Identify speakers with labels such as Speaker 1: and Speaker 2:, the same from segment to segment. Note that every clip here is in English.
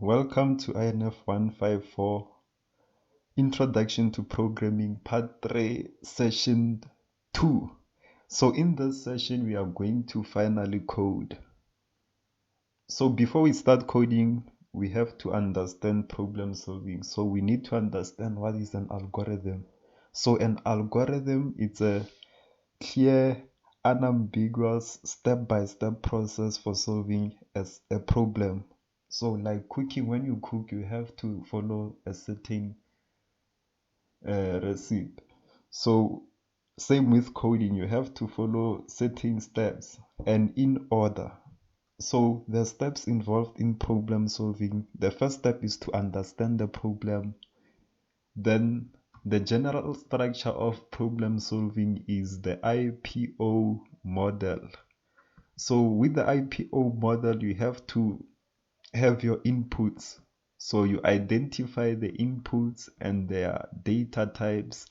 Speaker 1: Welcome to INF154 Introduction to Programming Part 3 Session 2. So in this session we are going to finally code. So before we start coding, we have to understand problem solving. So we need to understand what is an algorithm. So an algorithm is a clear, unambiguous, step-by-step process for solving a problem. So like cooking, when you cook, you have to follow a certain recipe. So same with coding, you have to follow certain steps and in order. So the steps involved in problem solving, the first step is to understand the problem. Then the general structure of problem solving is the IPO model. So with the IPO model, you have to have your inputs. So you identify the inputs and their data types.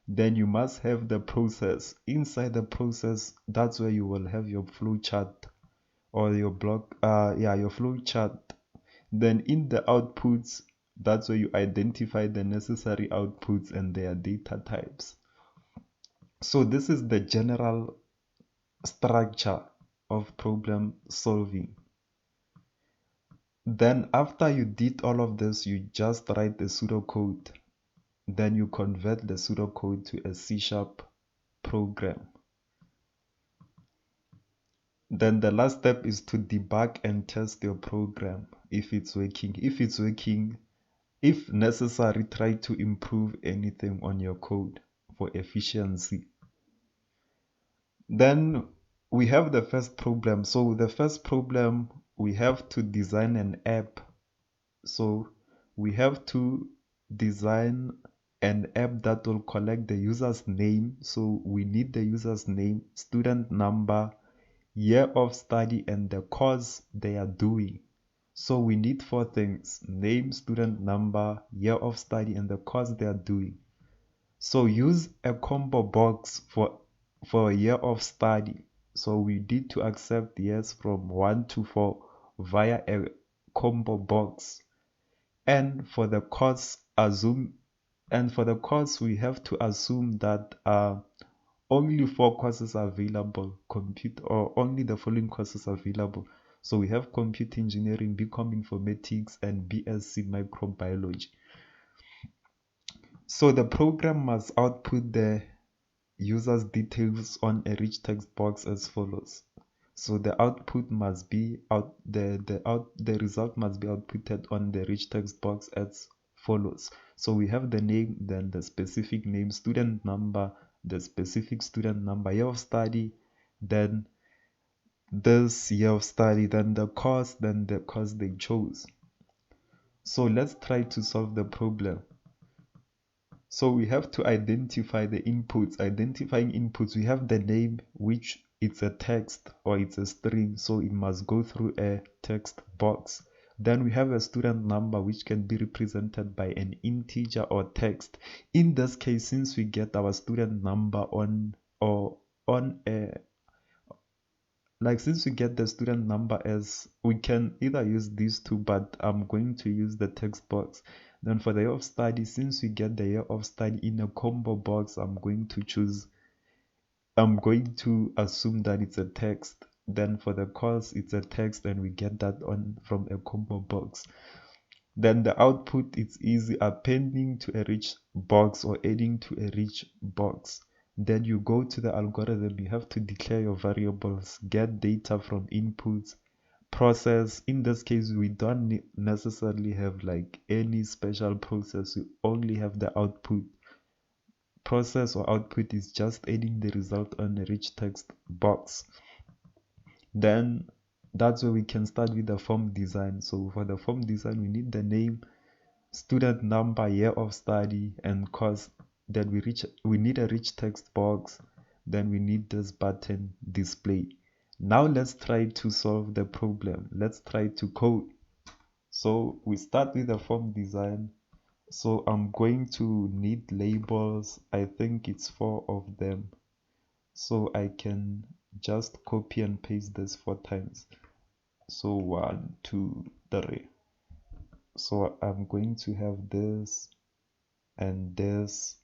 Speaker 1: Then you must have the process. Inside the process, that's where you will have your flow chart or your your flow chart. Then in the outputs, that's where you identify the necessary outputs and their data types. So this is the general structure of problem solving. Then after you did all of this, you just write the pseudocode. Then you convert the pseudocode to a C# program. Then the last step is to debug and test your program if it's working. If it's working, if necessary, try to improve anything on your code for efficiency. Then we have the first problem. So the first problem, we have to design an app. So we have to design an app that will collect the user's name. So we need the user's name, student number, year of study, and the course they are doing. So we need 4 things: name, student number, year of study, and the course they are doing. So use a combo box for a year of study. So we need to accept years from 1 to 4 via a combo box. And for the course, we have to assume that only 4 courses are available, or only the following courses are available. So we have computer engineering, BCom informatics, and BSc microbiology. So the program must output the user's details on a rich text box as follows. So the output must be the result must be outputted on the rich text box as follows. So we have the name, then the specific name, student number, the specific student number, year of study, then this year of study, then the course, then the course they chose. So let's try to solve the problem. So we have to identify the inputs. Identifying inputs, we have the name, which it's a text or it's a string, so it must go through a text box. Then we have a student number, which can be represented by an integer or text. In this case, since we get our student number since we get the student number as, we can either use these two, but I'm going to use the text box. Then for the year of study, since we get the year of study in a combo box, I'm going to assume that it's a text. Then for the course, it's a text, and we get that from a combo box. Then the output, it's easy: appending to a rich box or adding to a rich box. Then you go to the algorithm, you have to declare your variables, get data from inputs, process. In this case, we don't necessarily have like any special process, we only have the output. Process or output is just adding the result on a rich text box. Then that's where we can start with the form design. So for the form design, we need the name, student number, year of study, and course. Then we need a rich text box. Then we need this button display. Now let's try to solve the problem. Let's try to code. So we start with the form design. So I'm going to need labels. I think it's 4 of them. So I can just copy and paste this 4 times. So 1, 2, 3. So I'm going to have this and this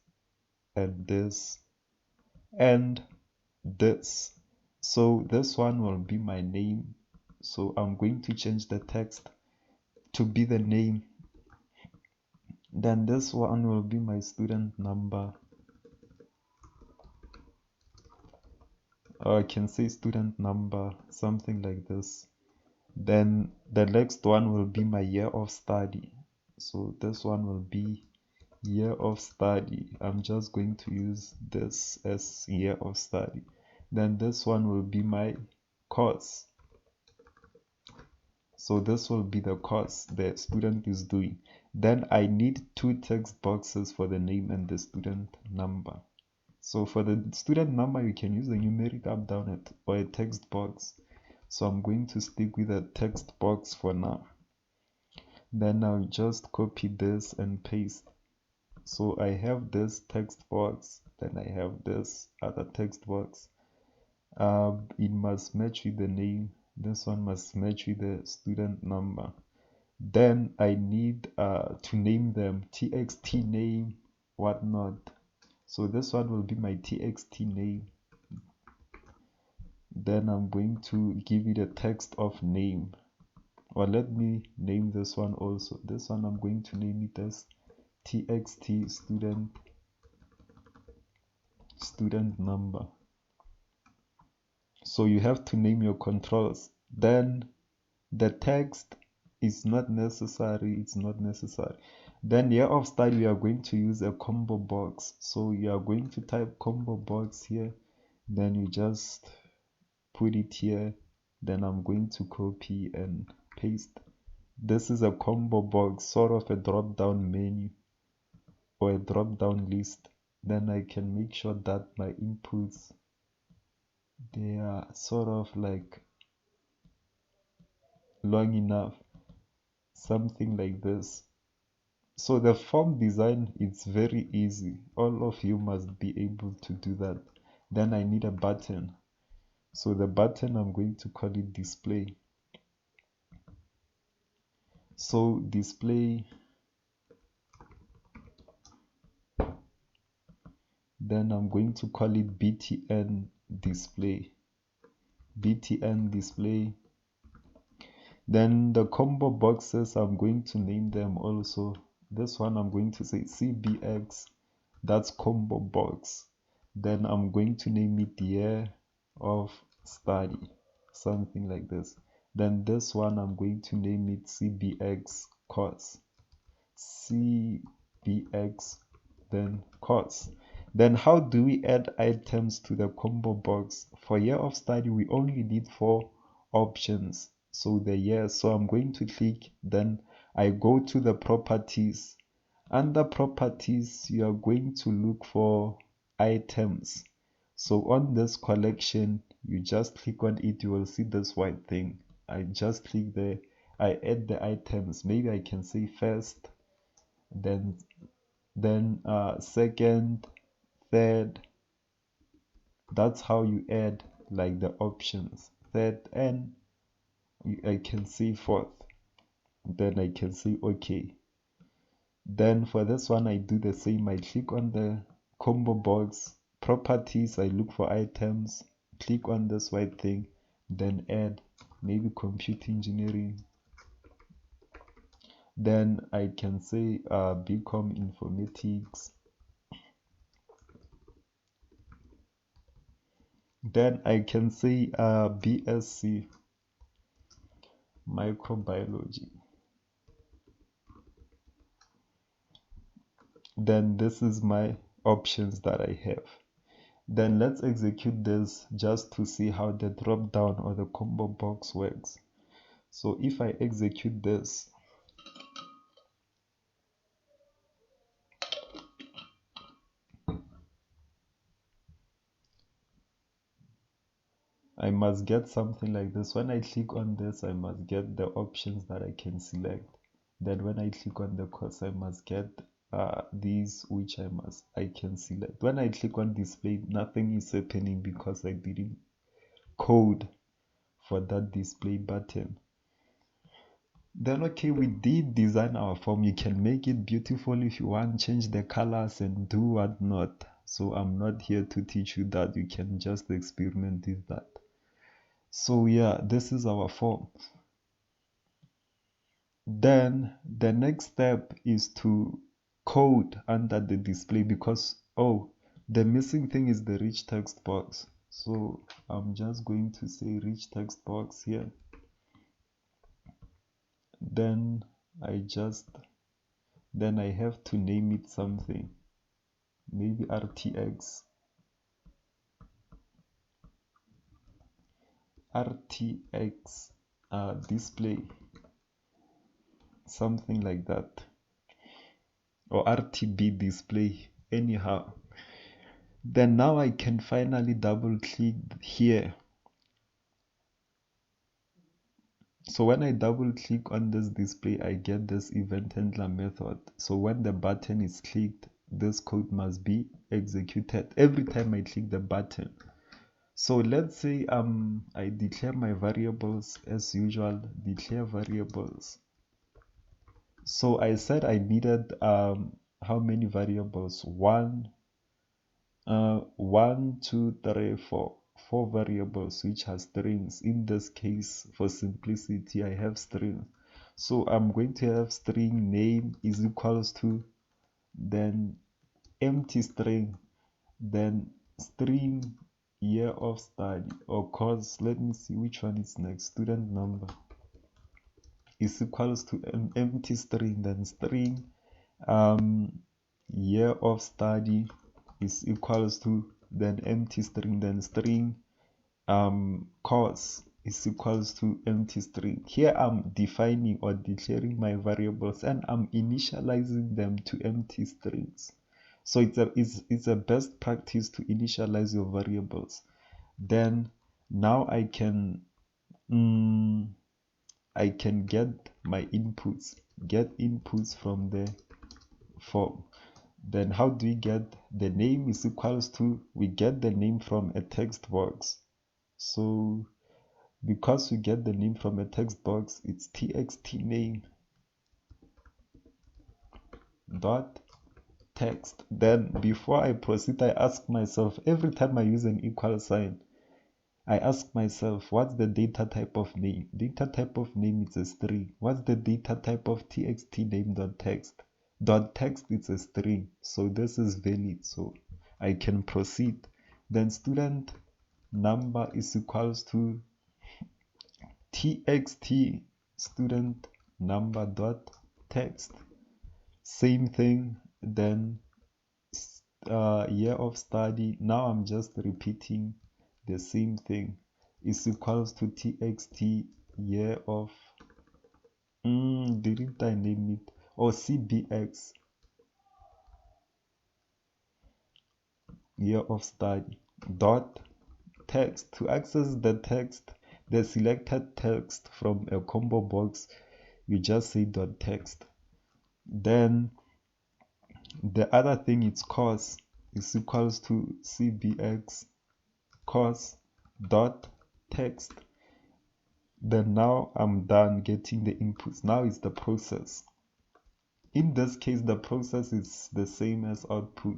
Speaker 1: and this and this. So this one will be my name. So I'm going to change the text to be the name. Then this one will be my student number. Or I can say student number, something like this. Then the next one will be my year of study. So this one will be year of study. I'm just going to use this as year of study. Then this one will be my course. So this will be the course the student is doing. Then I need two text boxes for the name and the student number. So for the student number, you can use a numeric up down or a text box. So I'm going to stick with a text box for now. Then I'll just copy this and paste. So I have this text box, then I have this other text box. It must match with the name. This one must match with the student number. Then I need to name them txt name, whatnot. So this one will be my txt name. Then I'm going to give it a text of name. Or let me name this one also. This one I'm going to name it as txt student number. So you have to name your controls. Then the text is not necessary, it's not necessary. Then year of study, we are going to use a combo box. So you are going to type combo box here, then you just put it here. Then I'm going to copy and paste. This is a combo box, sort of a drop down menu or a drop down list. Then I can make sure that my inputs, they are sort of like long enough, something like this. So the form design, it's very easy. All of you must be able to do that. Then I need a button. So the button, I'm going to call it display. So display, then I'm going to call it btn display. btn display. Then the combo boxes, I'm going to name them also. This one I'm going to say cbx, that's combo box. Then I'm going to name it year of study, something like this. Then this one I'm going to name it cbx course, cbx, then course. Then how do we add items to the combo box? For year of study, we only need 4 options. So the year, so I'm going to click, then I go to the properties. Under properties, you are going to look for items. So on this collection, you just click on it, you will see this white thing. I just click there, I add the items. Maybe I can say first, then second, third. That's how you add like the options. Third, and I can say fourth. Then I can say okay. Then for this one, I do the same. I click on the combo box, properties, I look for items, click on this white thing, then add maybe computer engineering. Then I can say BCom informatics. Then I can say BSc microbiology. Then this is my options that I have. Then let's execute this just to see how the drop down or the combo box works. So if I execute this, I must get something like this. When I click on this, I must get the options that I can select. Then when I click on the course, I must get these which I can select. When I click on display, nothing is happening because I didn't code for that display button. Then okay, we did design our form. You can make it beautiful if you want, change the colors and do whatnot. So I'm not here to teach you that. You can just experiment with that. So yeah, this is our form. Then the next step is to code under the display, because the missing thing is the rich text box. So I'm just going to say rich text box here. Then I have to name it something, maybe RTX display, something like that, or RTB display, anyhow. Then now I can finally double click here. So when I double click on this display, I get this event handler method. So when the button is clicked, this code must be executed every time I click the button. So let's say I declare my variables as usual, declare variables. So I said I needed how many variables? 1, 2, 3, 4. 4 variables which are strings. In this case, for simplicity, I have strings. So I'm going to have string name is equals to, then empty string, then string year of study or course. Let me see which one is next. Student number is equals to an empty string, then string year of study is equals to, then empty string, then string course is equals to empty string. Here I'm defining or declaring my variables and I'm initializing them to empty strings. So it's a best practice to initialize your variables. Then now I can get my inputs, from the form. Then how do we get the name is equals to, we get the name from a text box. So because we get the name from a text box, it's txt name dot text. Then before I proceed, I ask myself, every time I use an equal sign, I ask myself, what's the data type of name? Data type of name is a string. What's the data type of txt name dot text? Dot text is a string, so this is valid, so I can proceed. Then student number is equals to txt student number dot text. Same thing. Then year of study, now I'm just repeating the same thing, is equals to txt year of didn't I name it, or cbx year of study dot text. To access the text, the selected text from a combo box, you just say dot text. Then the other thing is course is equals to cbx course dot text. Then now I'm done getting the inputs. Now it's the process. In this case, the process is the same as output.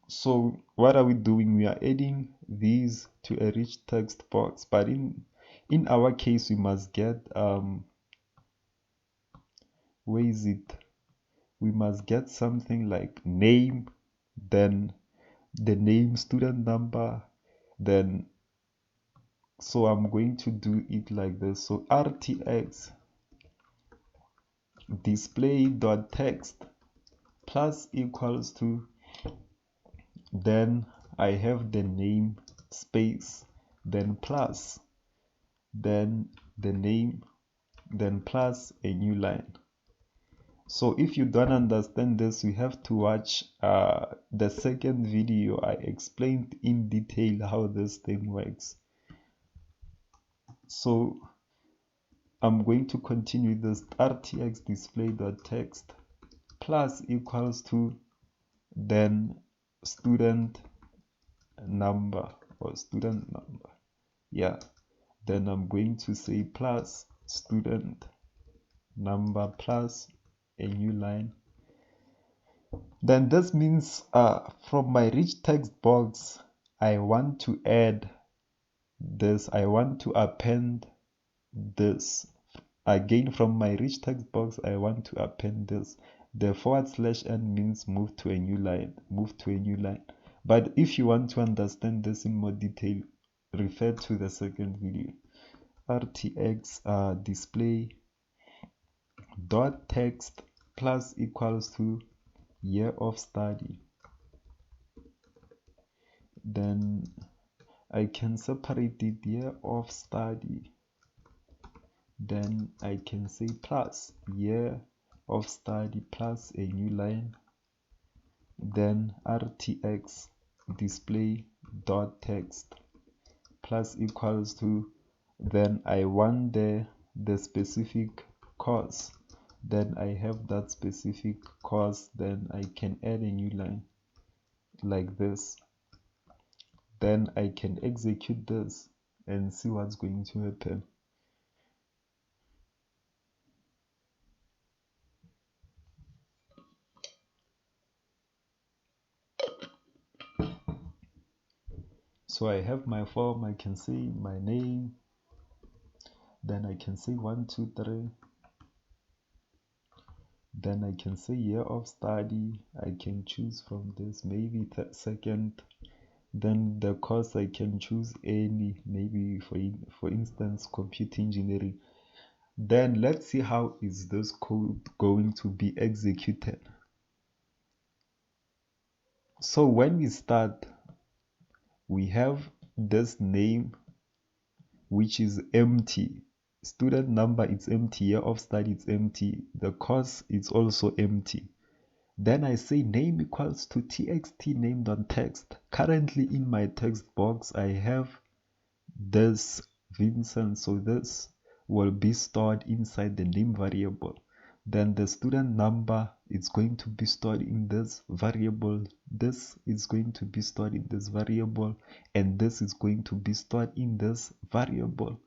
Speaker 1: So what are we doing? We are adding these to a rich text box, but in our case we must get where is it? We must get something like name, then the name, student number, then so I'm going to do it like this. So rtx display dot text plus equals to, then I have the name space, then plus, then the name, then plus a new line. So if you don't understand this, you have to watch the second video. I explained in detail how this thing works. So I'm going to continue this rtx display dot text plus equals to, then student number or student number, yeah, then I'm going to say plus student number plus a new line. Then this means from my rich text box, I want to add this, I want to append this. Again, from my rich text box, I want to append this. The /n means move to a new line, move to a new line. But if you want to understand this in more detail, refer to the second video. RTX display dot text plus equals to year of study. Then I can separate it, year of study. Then I can say plus year of study plus a new line. Then RTX display dot text plus equals to, then I want the specific course. Then I have that specific course. Then I can add a new line like this. Then I can execute this and see what's going to happen. So I have my form, I can say my name, then I can say 1, 2, 3, then I can say year of study. I can choose from this, maybe second. Then the course I can choose any, maybe for instance computer engineering. Then let's see how is this code going to be executed. So when we start, we have this name which is empty, student number it's empty, year of study it's empty, the course is also empty. Then I say name equals to txt name.text. Currently in my text box I have this Vincent, so this will be stored inside the name variable. Then the student number is going to be stored in this variable, this is going to be stored in this variable, and this is going to be stored in this variable.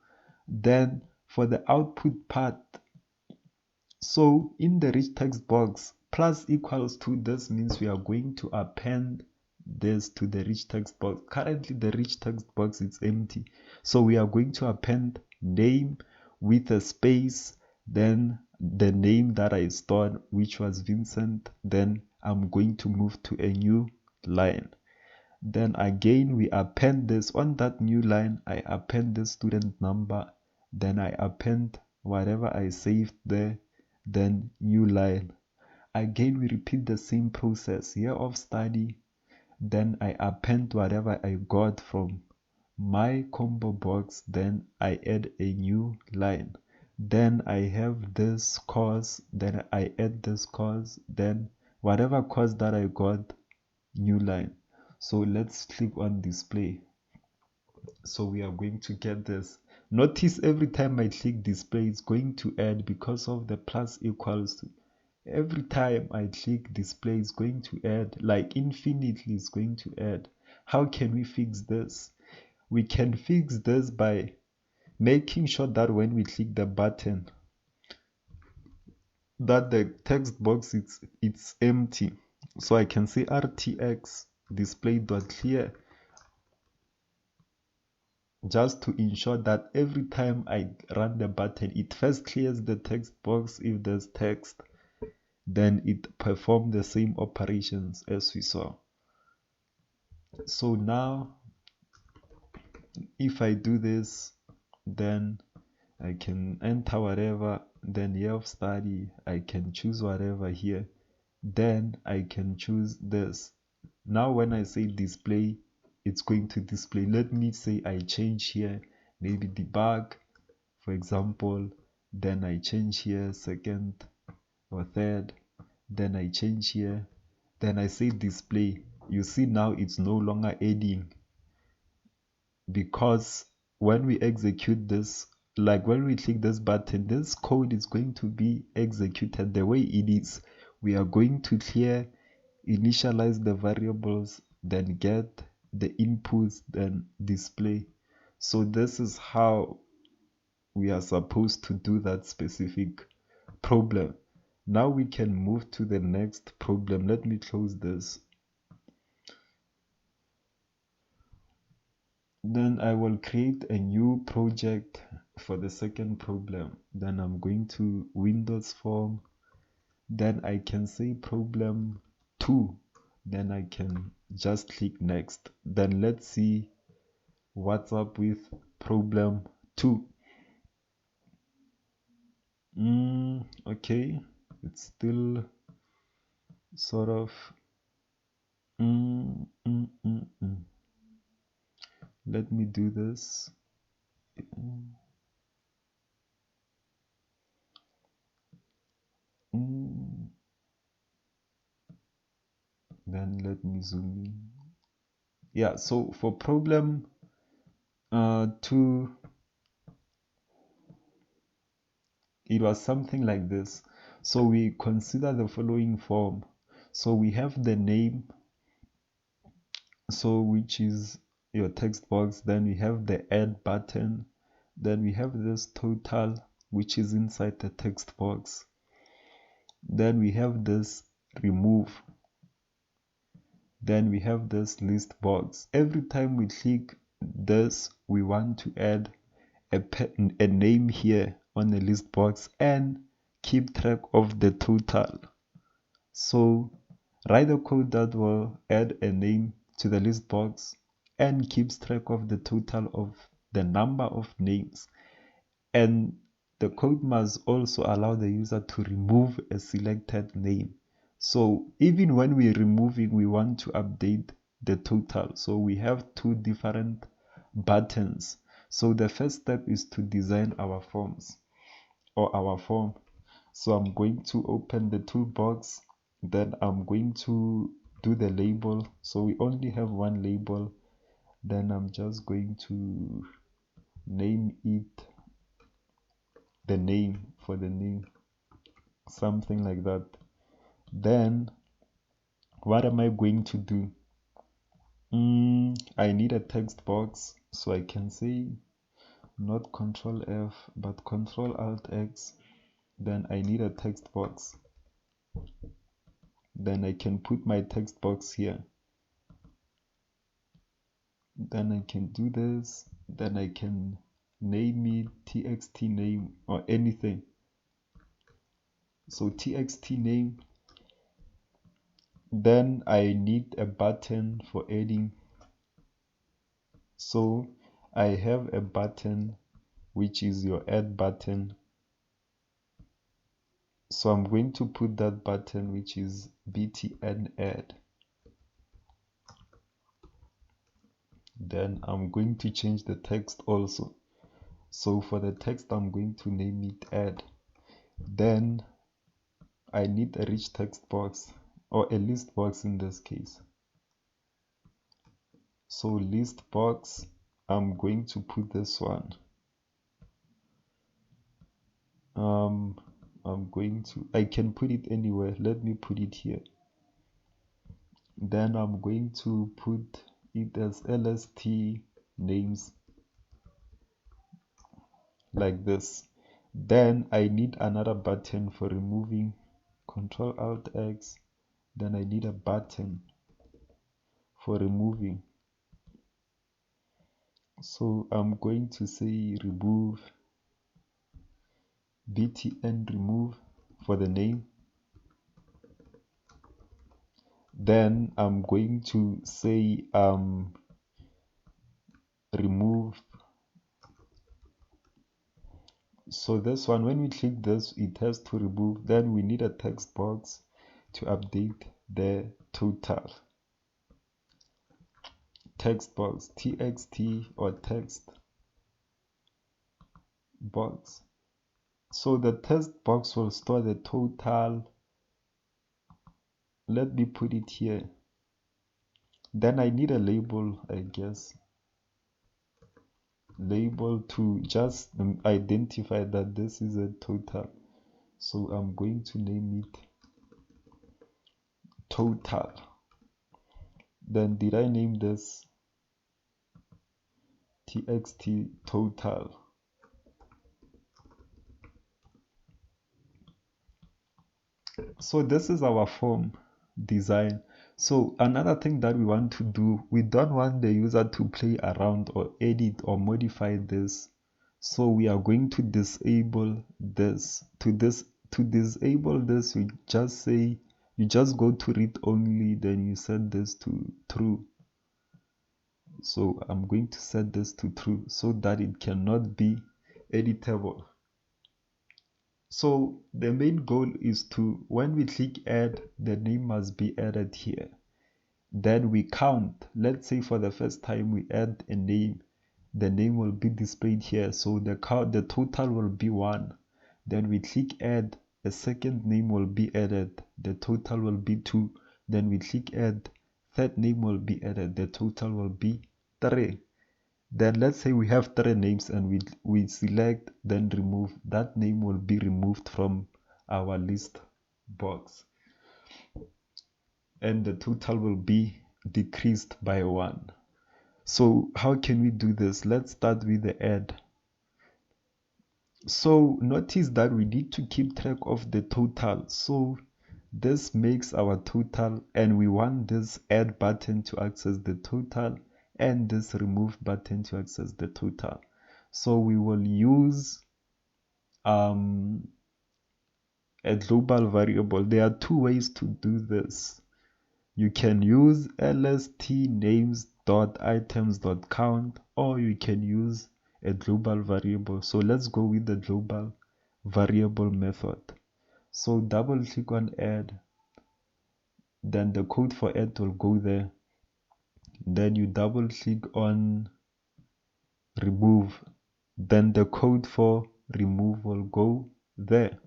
Speaker 1: Then for the output part, so in the rich text box, plus equals to, this means we are going to append this to the rich text box. Currently the rich text box is empty, so we are going to append name with a space, then the name that I stored, which was Vincent. Then I'm going to move to a new line. Then again we append this on that new line. I append the student number, then I append whatever I saved there, then new line. Again we repeat the same process, year of study, then I append whatever I got from my combo box, then I add a new line. Then I have this course, then I add this course, then whatever course that I got, new line. So let's click on display. So we are going to get this. Notice every time I click display, it's going to add because of the plus equals to. Every time I click display, it's going to add, like infinitely it's going to add. How can we fix this? We can fix this by making sure that when we click the button, that the text box it's empty. So I can say rtx display.clear, just to ensure that every time I run the button, it first clears the text box. If there's text, then it performs the same operations as we saw. So now if I do this, then I can enter whatever, then year of study, I can choose whatever here, then I can choose this. Now when I say display, it's going to display. Let me say I change here, maybe debug for example, then I change here second or third, then I change here, then I say display. You see now it's no longer adding, because when we execute this, like when we click this button, this code is going to be executed the way it is. We are going to clear, initialize the variables, then get the inputs, then display. So this is how we are supposed to do that specific problem. Now we can move to the next problem. Let me close this. Then I will create a new project for the second problem. Then I'm going to Windows Form. Then I can say problem 2. Then I can just click next. Then let's see what's up with problem 2. Okay, it's still sort of let me do this. Then let me zoom in. Yeah, so for problem 2, it was something like this. So we consider the following form. So we have the name, so which is your text box. Then we have the add button. Then we have this total, which is inside the text box. Then we have this remove. Then we have this list box. Every time we click this, we want to add a name here on the list box and keep track of the total. So write a code that will add a name to the list box and keeps track of the total of the number of names. And the code must also allow the user to remove a selected name. So even when we're removing, we want to update the total. So we have two different buttons. So the first step is to design our forms or our form. So I'm going to open the toolbox. Then I'm going to do the label. So we only have one label. Then I'm just going to name it the name for the name, something like that. Then what am I going to do? I need a text box, so I can say not Control F but Control Alt X. Then I need a text box. Then I can put my text box here. Then I can do this. Then I can name it txt name or anything. So txt name. Then I need a button for adding. So I have a button which is your add button. So I'm going to put that button which is btn add. Then I'm going to change the text also. So for the text I'm going to name it add. Then I need a rich text box or a list box in this case. So list box, I'm going to put this one. I can put it anywhere. Let me put it here. Then I'm going to put it as LST names like this. Then I need another button for removing. Control Alt X. Then I need a button for removing. So I'm going to say remove btn remove for the name. Then I'm going to say remove. So this one, when we click this, it has to remove. Then we need a text box to update the total. Text box, txt or text box. So the text box will store the total. Let me put it here. Then I need a label, I guess. Label to just identify that this is a total. So I'm going to name it total. Then did I name this txt total? So this is our form design. So another thing that we want to do, we don't want the user to play around or edit or modify this. So we are going to disable this. To disable this, you just say, you just go to read only, then you set this to true. So I'm going to set this to true so that it cannot be editable. So the main goal is to, when we click add, the name must be added here. Then we count. Let's say for the first time we add a name, the name will be displayed here. So the total will be 1. Then we click add, a second name will be added, the total will be 2. Then we click add, third name will be added, the total will be 3. Then let's say we have 3 names and we select, then remove, that name will be removed from our list box and the total will be decreased by 1. So how can we do this? Let's start with the add. So notice that we need to keep track of the total. So this makes our total, and we want this add button to access the total and this remove button to access the total. So we will use a global variable. There are 2 ways to do this. You can use lstnames.items.count, or you can use a global variable. So let's go with the global variable method. So double click on add, then the code for add will go there. Then you double click on remove, then the code for remove will go there.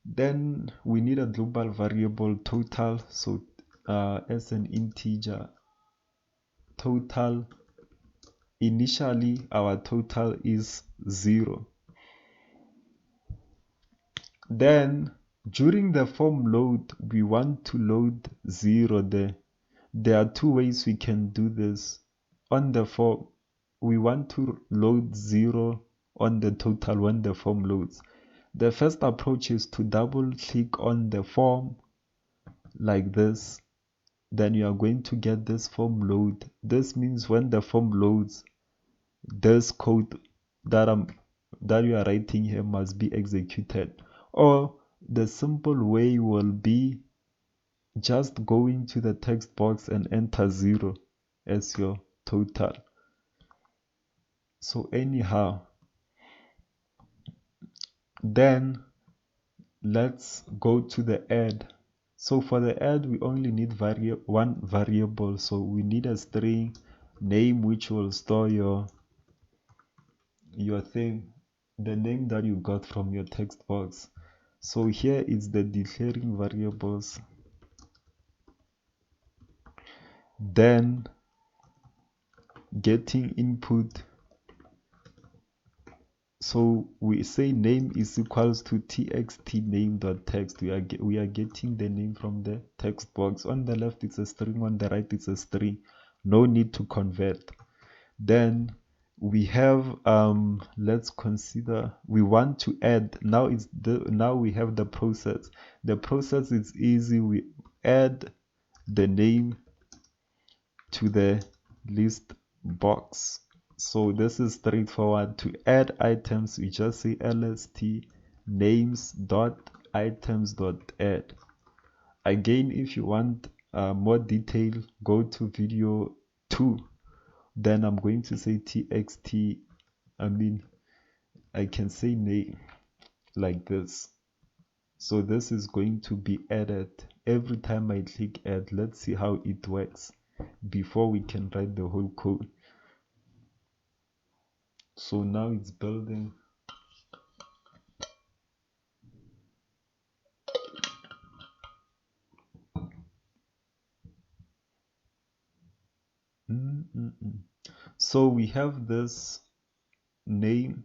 Speaker 1: Then we need a global variable total. So as an integer total, initially our total is 0. Then during the form load, we want to load 0 there. There are 2 ways we can do this. On the form, we want to load 0 on the total when the form loads. The first approach is to double click on the form like this. Then you are going to get this form load. This means when the form loads, this code that you are writing here must be executed. Or the simple way will be just going to the text box and enter 0 as your total. So anyhow, then let's go to the add. So for the add, we only need one variable. So we need a string name which will store your thing, the name that you got from your text box. So here is the declaring variables, then getting input. So we say name is equals to txt name.text. We are getting the name from the text box. On the left it's a string, on the right it's a string. No need to convert. Then we have let's consider we want to add. Now we have the process. The process is easy. We add the name to the list box. So this is straightforward. To add items, we just say lst names.items.add. Again, if you want more detail, go to video 2. Then I'm going to say txt, I can say name like this. So this is going to be added every time I click add. Let's see how it works before we can write the whole code. So now it's building. So we have this name.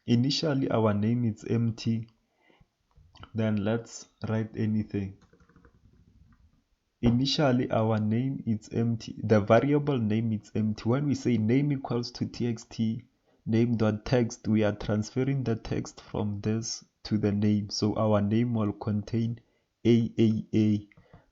Speaker 1: Initially our name is empty. Then let's write anything. Initially our name is empty. The variable name is empty. When we say name equals to txt name.text, we are transferring the text from this to the name. So our name will contain AAA,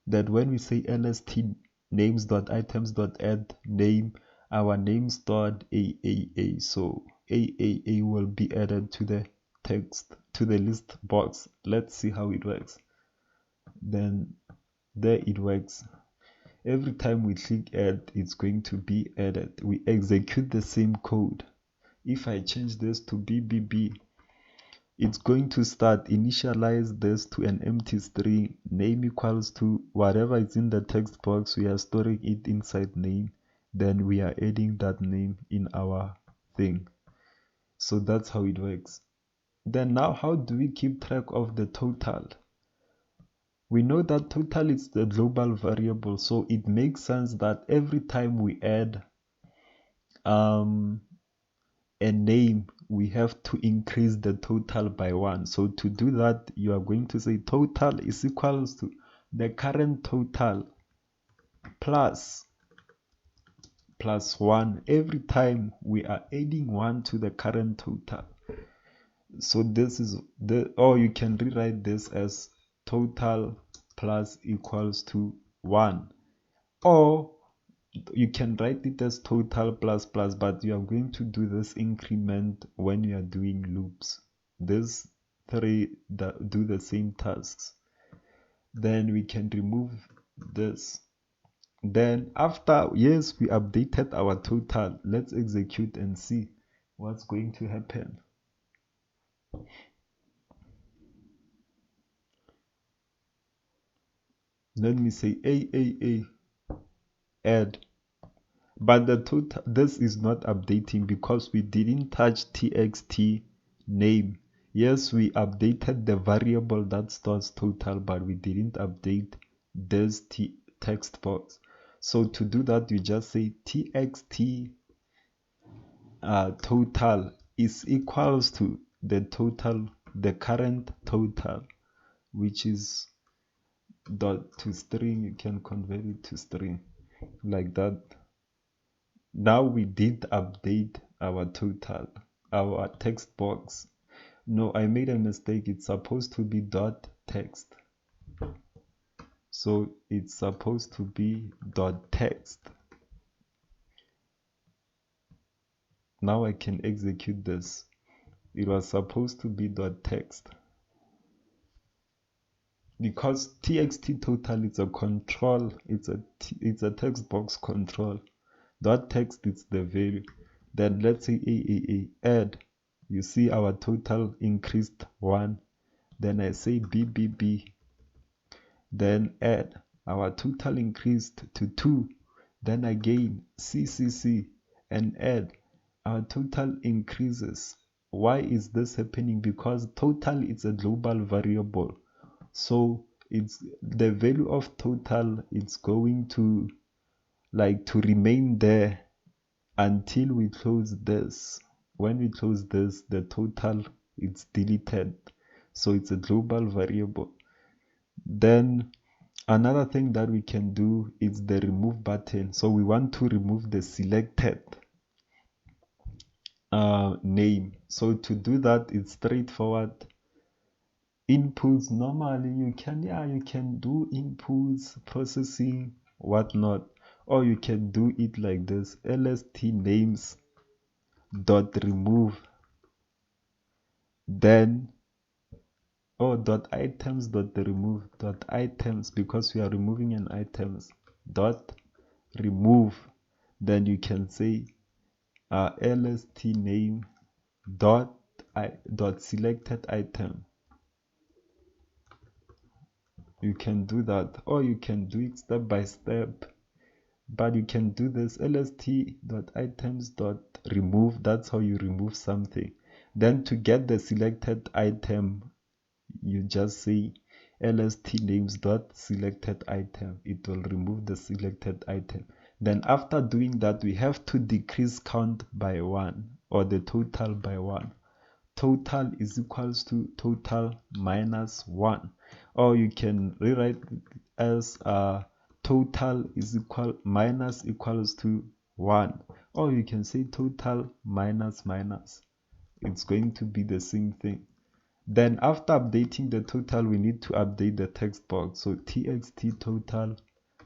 Speaker 1: that when we say lst names.items.add name, our name stored AAA, so AAA will be added to the text, to the list box. Let's see how it works. Then there it works. Every time we click add, it's going to be added. We execute the same code. If I change this to BBB, it's going to start initialize this to an empty string, name equals to whatever is in the text box. We are storing it inside name, then we are adding that name in our thing. So that's how it works. Then now, how do we keep track of the total? We know that total is the global variable, so it makes sense that every time we add a name, we have to increase the total by 1. So to do that, you are going to say total is equals to the current total plus 1 every time we are adding 1 to the current total. So this is the, or you can rewrite this as total plus equals to 1, or you can write it as total plus plus, but you are going to do this increment when you are doing loops. These three that do the same tasks. Then we can remove this. Then after, yes, we updated our total. Let's execute and see what's going to happen. Let me say AAA add, but the total, this is not updating because we didn't touch txt name. Yes, we updated the variable that stores total, but we didn't update this text box. So to do that, you just say txt total is equals to the total, the current total, which is dot to string. You can convert it to string like that. Now we did update our total, our text box. No, I made a mistake. It's supposed to be dot text. So it's supposed to be dot text. Now I can execute this. It was supposed to be dot text. Because txt total is a control, it's a text box control. Dot text is the value. Then let's say AAA add. You see our total increased 1. Then I say BBB. Then add. Our total increased to 2. Then again CCC and add. Our total increases. Why is this happening? Because total is a global variable. So it's the value of total, it's going to remain there until we close this. When we close this, the total it's deleted. So it's a global variable. Then another thing that we can do is the remove button. So we want to remove the selected name. So to do that, it's straightforward. Inputs, normally you can do inputs, processing, whatnot, or you can do it like this: lst names dot remove, then dot items dot remove dot items, because we are removing an items, dot remove. Then you can say lst name dot selected item. You can do that, or you can do it step by step, but you can do this lst.items.remove. That's how you remove something. Then to get the selected item, you just say lst names.selected item. It will remove the selected item. Then after doing that, we have to decrease count by 1, or the total by 1. Total is equals to total minus 1, or you can rewrite it as total is equals to 1, or you can say total minus minus. It's going to be the same thing. Then after updating the total, we need to update the text box. So txt total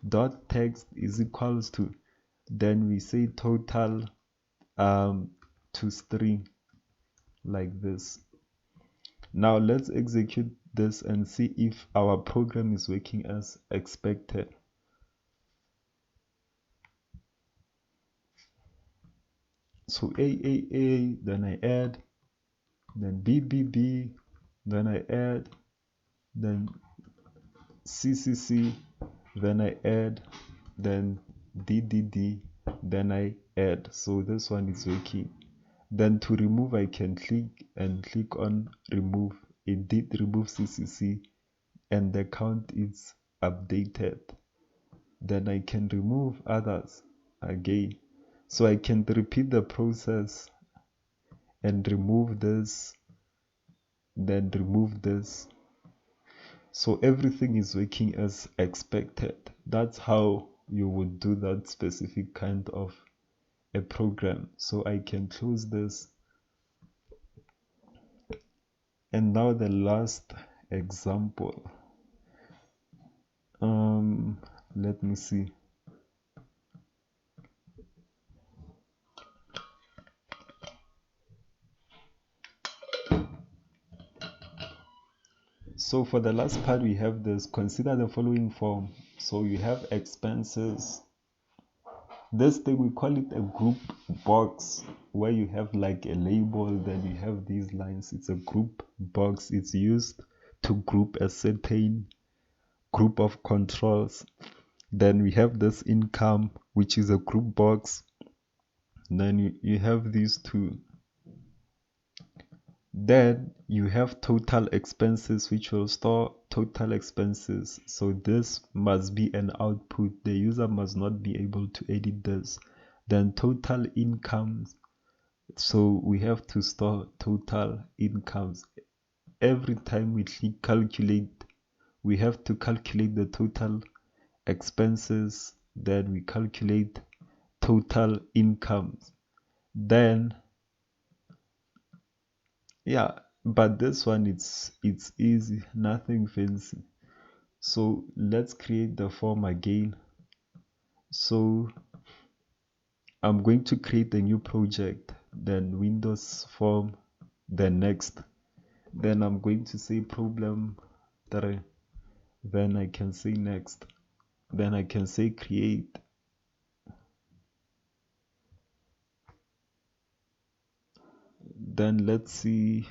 Speaker 1: dot text is equals to, then we say total to string, like this. Now let's execute this and see if our program is working as expected. So A, then I add, then B, then I add, then C, then I add, then D, then I add. So this one is working. Then to remove, I can click on remove. It did remove C, and the count is updated. Then I can remove others again. So I can repeat the process and remove this, then remove this. So everything is working as expected. That's how you would do that specific kind of a program. So I can close this. And now the last example. Let me see. So for the last part, we have this: consider the following form. So you have expenses. This thing, we call it a group box, where you have like a label, then you have these lines. It's a group box. It's used to group a certain group of controls. Then we have this income, which is a group box. Then you have these two. Then you have total expenses, which will store total expenses. So this must be an output. The user must not be able to edit this. Then total incomes. So we have to store total incomes. Every time we click calculate, we have to calculate the total expenses. Then we calculate total incomes. Then yeah, but this one, it's easy, nothing fancy. So let's create the form again. So I'm going to create a new project, then Windows form, then next. Then I'm going to say problem 3. Then I can say next. Then I can say create. Then let's see.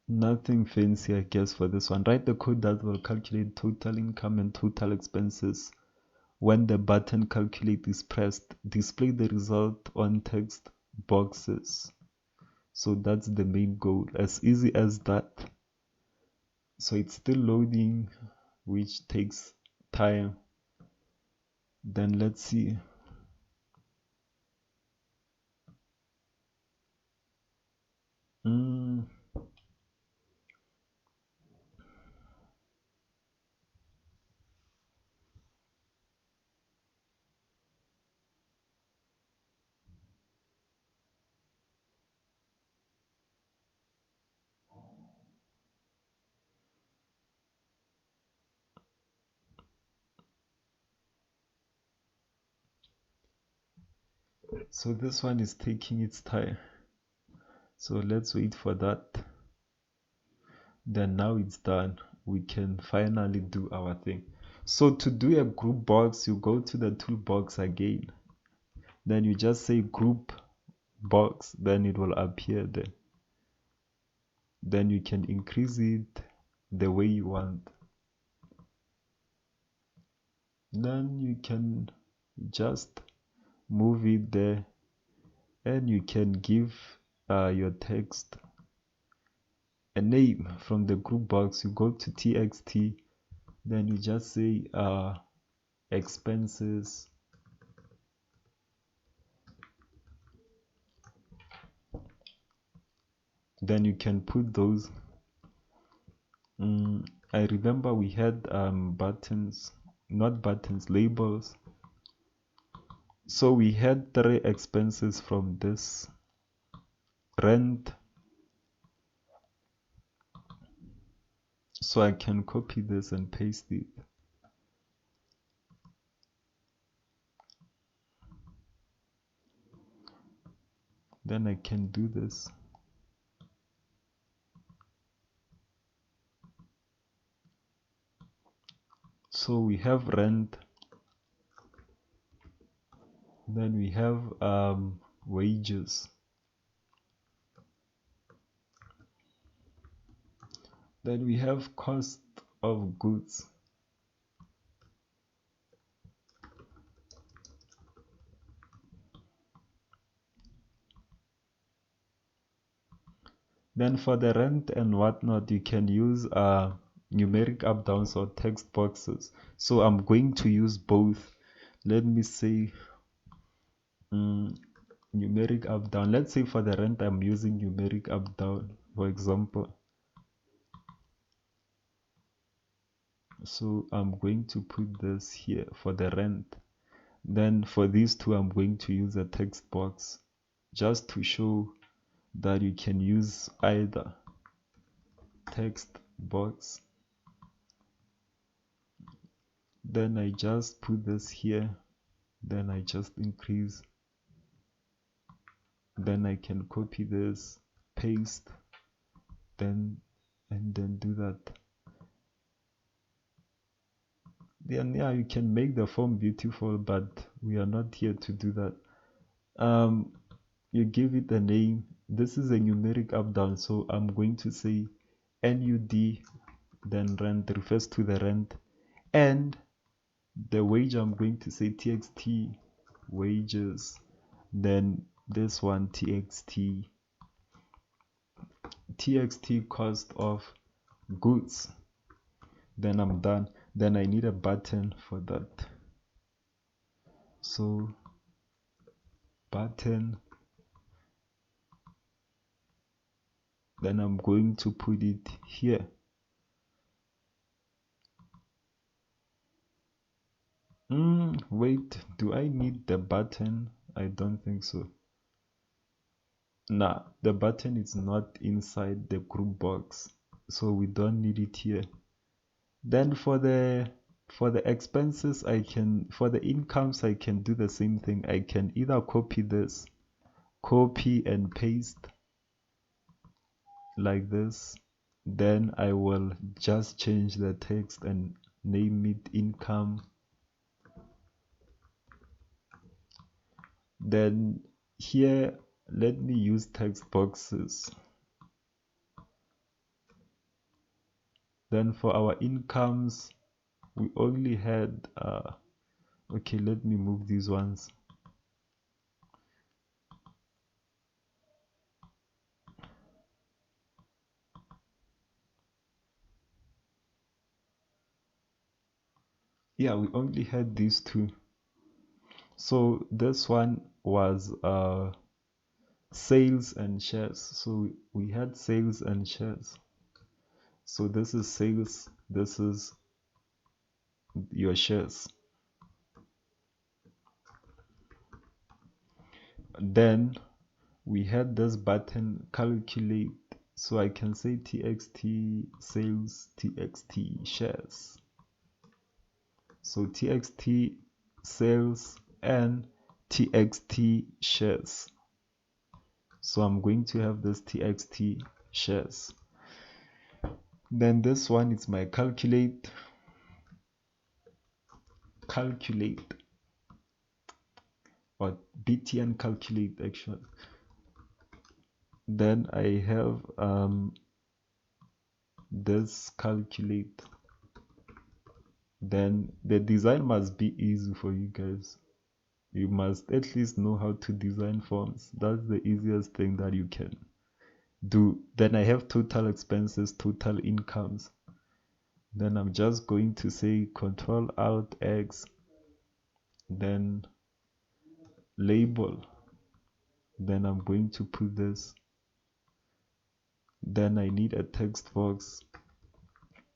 Speaker 1: Nothing fancy, I guess, for this one. Write the code that will calculate total income and total expenses. When the button calculate is pressed, display the result on text boxes. So that's the main goal. As easy as that. So it's still loading, which takes time. Then let's see. So this one is taking its time. So let's wait for that. Then now it's done. We can finally do our thing. So to do a group box, you go to the toolbox again. Then you just say group box, then it will appear there. Then you can increase it the way you want. Then you can just move it there, and you can give your text a name. From the group box, you go to txt, then you just say expenses. Then you can put those. I remember we had buttons, not buttons, labels. So we had 3 expenses from this rent. So I can copy this and paste it. Then I can do this. So we have rent. Then we have wages. Then we have cost of goods. Then for the rent and whatnot, you can use numeric up downs or text boxes. So I'm going to use both. Let me say numeric up down. Let's say for the rent I'm using numeric up down, for example. So I'm going to put this here for the rent. Then for these two I'm going to use a text box, just to show that you can use either. Text box. Then I just put this here, then I just increase, then I can copy this, paste, and then do that. Then yeah, you can make the form beautiful, but we are not here to do that. You give it a name. This is a numeric up down, so I'm going to say NUD, then rent refers to the rent, and the wage I'm going to say TXT wages, then this one TXT cost of goods. Then I'm done. Then I need a button for that. So button, then I'm going to put it here. Wait, do I need the button? I don't think so. Nah, the button is not inside the group box, so we don't need it here. Then for the expenses, for the incomes I can do the same thing. I can either copy this, copy and paste like this. Then I will just change the text and name it income. Then here, let me use text boxes. Then for our incomes, we only had okay, let me move these ones. Yeah, we only had these two. So this one was sales and shares. So we had sales and shares. So this is sales, this is your shares. Then we had this button calculate. So I can say TXT sales, TXT shares. So TXT sales and TXT shares. So I'm going to have this TXT shares. Then this one is my calculate or BTN calculate actually. Then I have this calculate. Then the design must be easy for you guys. You must at least know how to design forms. That's the easiest thing that you can do. Then I have total expenses, total incomes. Then I'm just going to say Control Alt X, then label. Then I'm going to put this. Then I need a text box,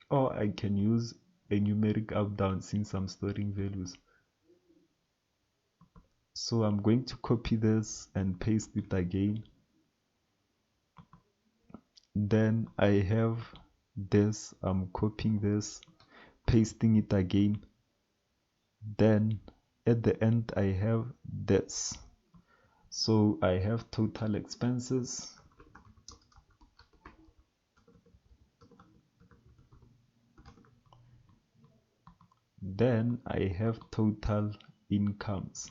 Speaker 1: or I can use a numeric up down since I'm storing values. So I'm going to copy this and paste it again. Then I have this, I'm copying this, pasting it again. Then at the end I have this. So I have total expenses. Then I have total incomes.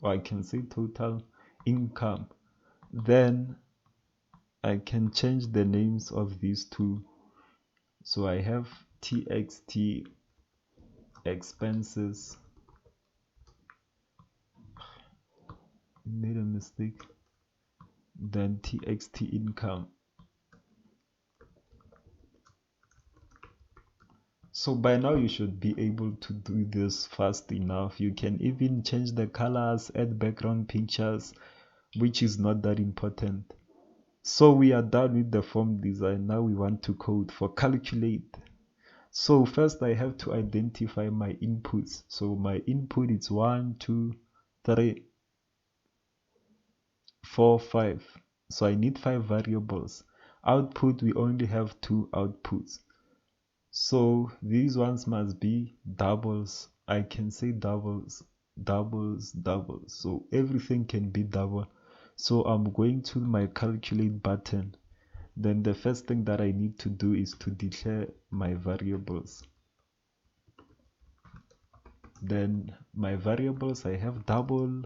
Speaker 1: Or I can say total income. Then I can change the names of these two. So I have TXT expenses. Made a mistake. Then TXT income. So by now you should be able to do this fast enough. You can even change the colors, add background pictures, which is not that important. So we are done with the form design. Now we want to code for calculate. So first I have to identify my inputs. So my input is 1, 2, 3, 4, 5. So I need 5 variables. Output, we only have 2 outputs. So these ones must be doubles. I can say doubles, doubles, doubles. So everything can be double. So I'm going to my calculate button. Then the first thing that I need to do is to declare my variables. Then my variables, I have double,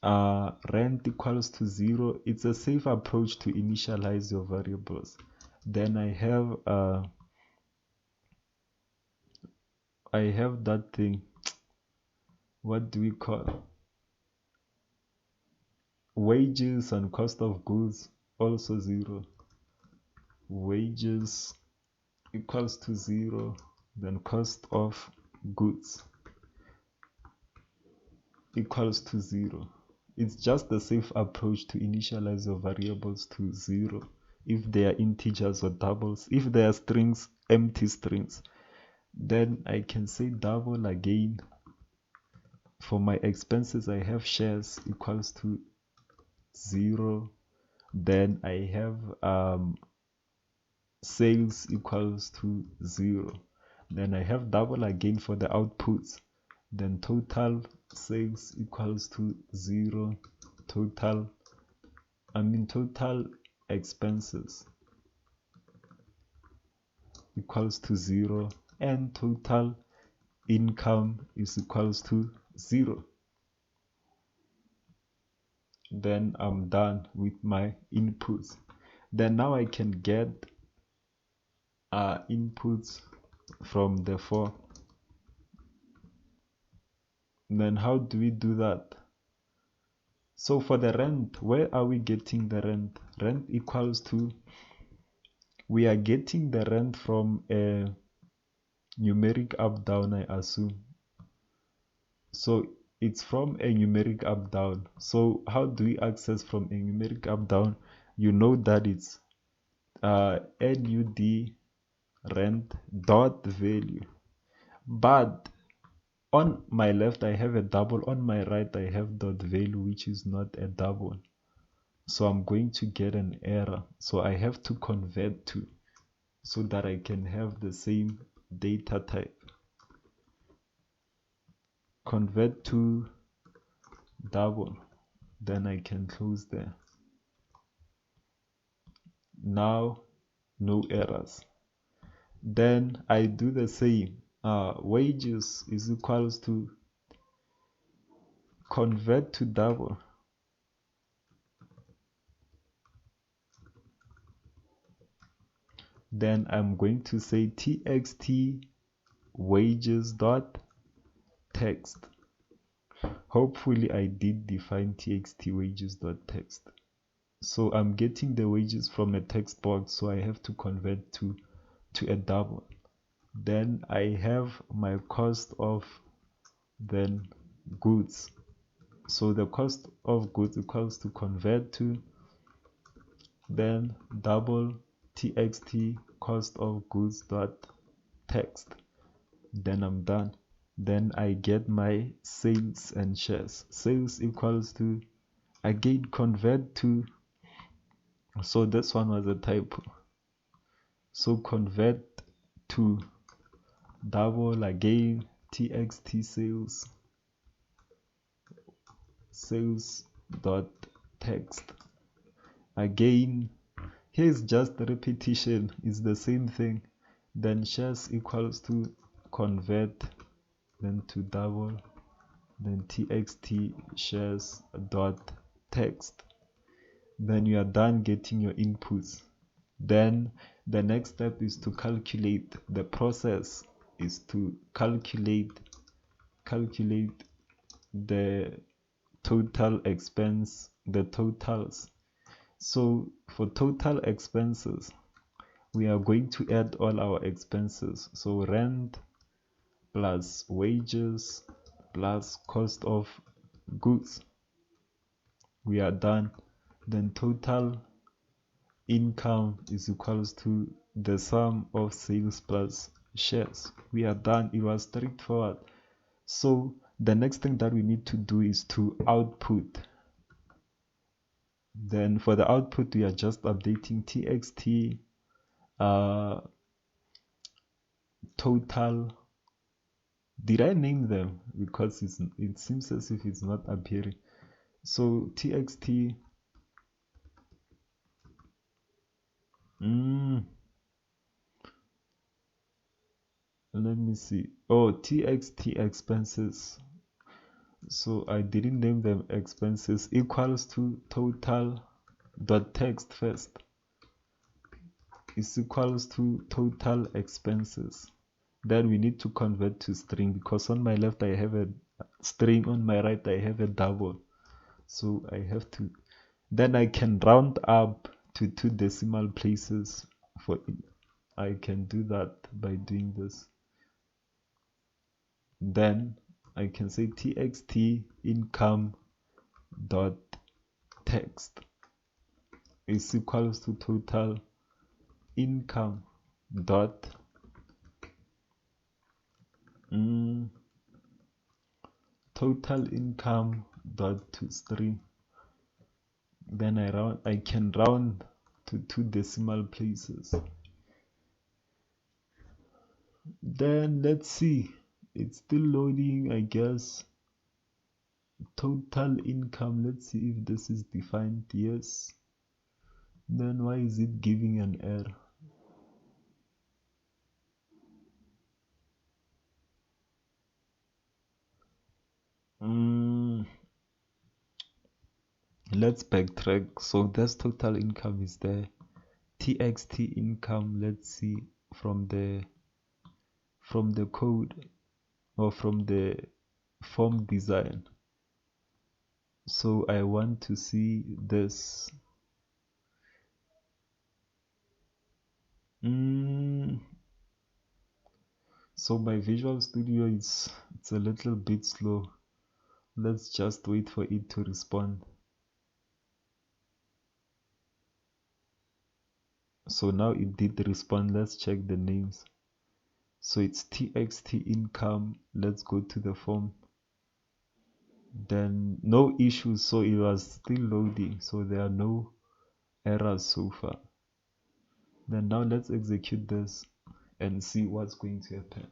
Speaker 1: rent equals to 0. It's a safe approach to initialize your variables. Then I have that thing, what do we call, wages and cost of goods, also 0. Wages equals to 0. Then cost of goods equals to 0. It's just a safe approach to initialize your variables to 0 if they are integers or doubles. If they are strings, empty strings. Then I can say double again. For my expenses, I have shares equals to 0. Then I have sales equals to 0. Then I have double again for the outputs. Then total sales equals to 0. Total expenses equals to 0. And total income is equals to 0. Then I'm done with my inputs. Then now I can get inputs from the 4. Then how do we do that? So for the rent, where are we getting the rent? Rent equals to, we are getting the rent from a numeric up down, I assume. So it's from a numeric up down. So how do we access from a numeric up down? You know that it's nud rent dot value. But on my left I have a double, on my right I have dot value, which is not a double. So I'm going to get an error. So I have to convert to, so that I can have the same data type. Convert to double. Then I can close there. Now no errors. Then I do the same. Wages is equals to convert to double. Then I'm going to say txt wages dot text. Hopefully I did define txt wages dot text. So I'm getting the wages from a text box, so I have to convert to a double. Then I have my cost of then goods. So the cost of goods equals to convert to then double txt cost of goods dot text. Then I'm done. Then I get my sales and shares. Sales equals to, again, convert to, so this one was a typo, so convert to double again, txt sales dot text. Again, here's just the repetition, is the same thing. Then shares equals to convert, then to double, then txt shares dot text. Then you are done getting your inputs. Then the next step is to calculate. The process is to calculate the total expense, the totals. So for total expenses, we are going to add all our expenses. So rent plus wages plus cost of goods. We are done. Then total income is equals to the sum of sales plus shares. We are done. It was straightforward. So the next thing that we need to do is to output. Then for the output, we are just updating txt total. Did I name them? Because it seems as if it's not appearing. So txt let me see. Oh, txt expenses. So I didn't name them expenses, equals to total dot text first is equals to total expenses. Then we need to convert to string, because on my left I have a string, on my right I have a double. So I have to, then I can round up to 2 decimal places. For it, I can do that by doing this. Then I can say txt income dot text is equals to total income dot total income dot to string. Then I can round to 2 decimal places. Then let's see, it's still loading, I guess. Total income, let's see if this is defined. Yes. Then why is it giving an error? Let's backtrack. So this total income is there. Txt income, let's see from the code or from the form design. So I want to see this. So my Visual Studio it's a little bit slow. Let's just wait for it to respond. So now it did respond. Let's check the names. So it's txt income. Let's go to the form. Then no issues, so it was still loading, so there are no errors so far. Then now let's execute this and see what's going to happen.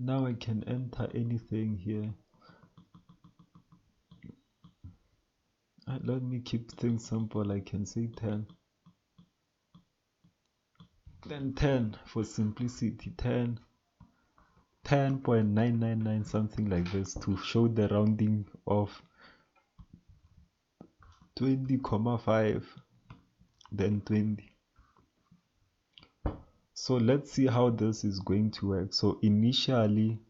Speaker 1: Now I can enter anything here. Let me keep things simple. I can say 10. Then 10 for simplicity. 10.999, something like this, to show the rounding of 20,5, then 20. So let's see how this is going to work. So initially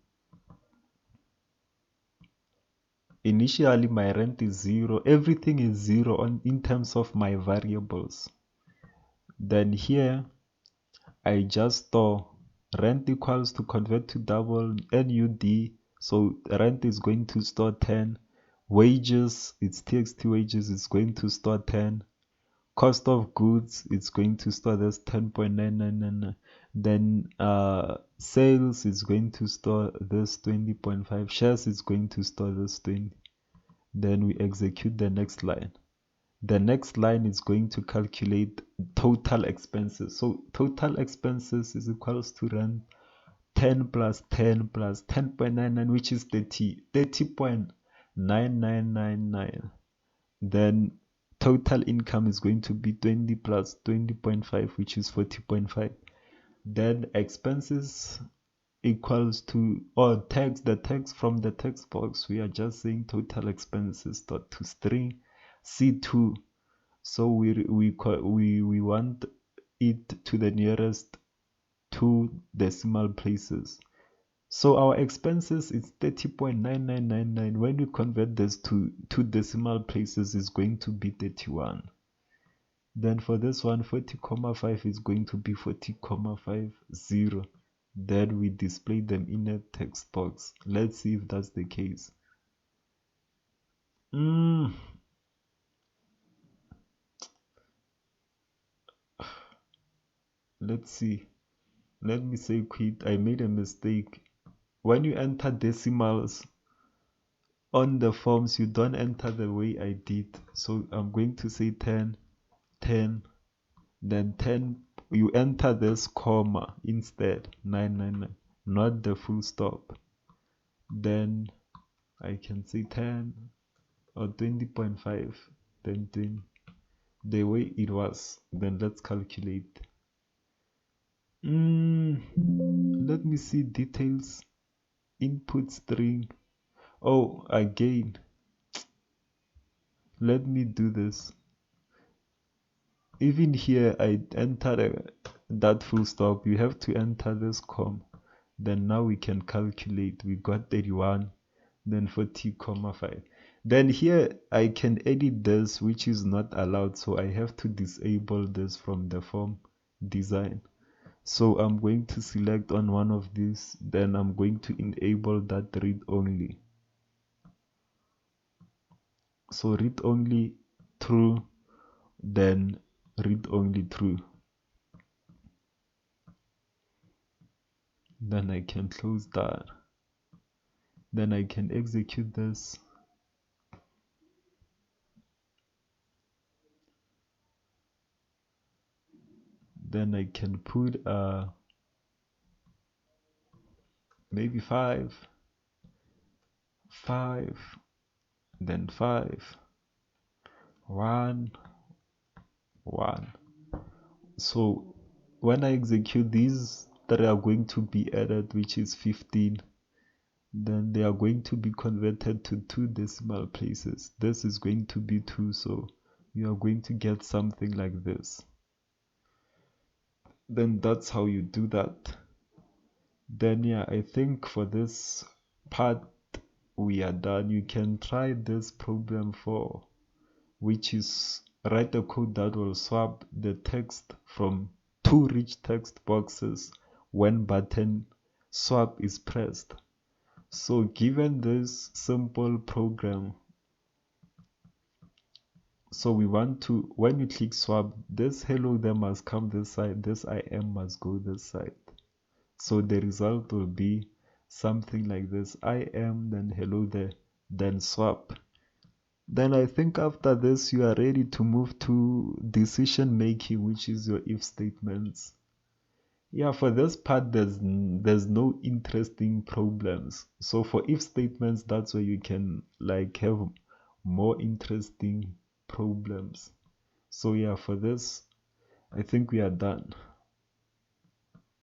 Speaker 1: my rent is 0, everything is 0 in terms of my variables. Then here I just store rent equals to convert to double NUD, so rent is going to store 10. Wages, it's TXT wages, is going to store 10. Cost of goods, it's going to store this 10.999. Then sales is going to store this 20.5. Shares is going to store this 20. Then we execute the next line. The next line is going to calculate total expenses. So total expenses is equals to rent 10 plus 10 plus 10.99, which is 30.9999. Then total income is going to be 20 plus 20.5, which is 40.5. Then expenses equals to, or text, the text from the text box, we are just saying total expenses dot to string C2. So we want it to the nearest 2 decimal places. So our expenses is 30.9999. When we convert this to 2 decimal places, is going to be 31. Then for this one, 40.5 is going to be 40.50. Then we display them in a text box. Let's see if that's the case. Let's see. Let me say quit. I made a mistake. When you enter decimals on the forms, you don't enter the way I did. So I'm going to say 10, 10, then 10. You enter this comma instead, 999, not the full stop. Then I can say 10 or 20.5, then 20, the way it was. Then let's calculate. Let me see details. Input string. Oh, again, let me do this. Even here I enter that full stop. You have to enter this com. Then now we can calculate. We got 31, then 40.5. Then here I can edit this, which is not allowed, so I have to disable this from the form design. So I'm going to select on one of these, then I'm going to enable that read only. So read only true, then read only true. Then I can close that. Then I can execute this. Then I can put maybe 5, 5, then 5, 1, 1. So when I execute these, that are going to be added, which is 15. Then they are going to be converted to 2 decimal places. This is going to be 2, so you are going to get something like this. Then that's how you do that. Then yeah, I think for this part we are done. You can try this problem 4, which is write a code that will swap the text from 2 rich text boxes when button swap is pressed. So given this simple program, so we want to, when you click swap, this hello there must come this side, this IM must go this side. So the result will be something like this: IM, then hello there, then swap. Then I think after this you are ready to move to decision making, which is your if statements. Yeah, for this part there's no interesting problems. So for if statements, that's where you can like have more interesting problems. So yeah, for this I think we are done.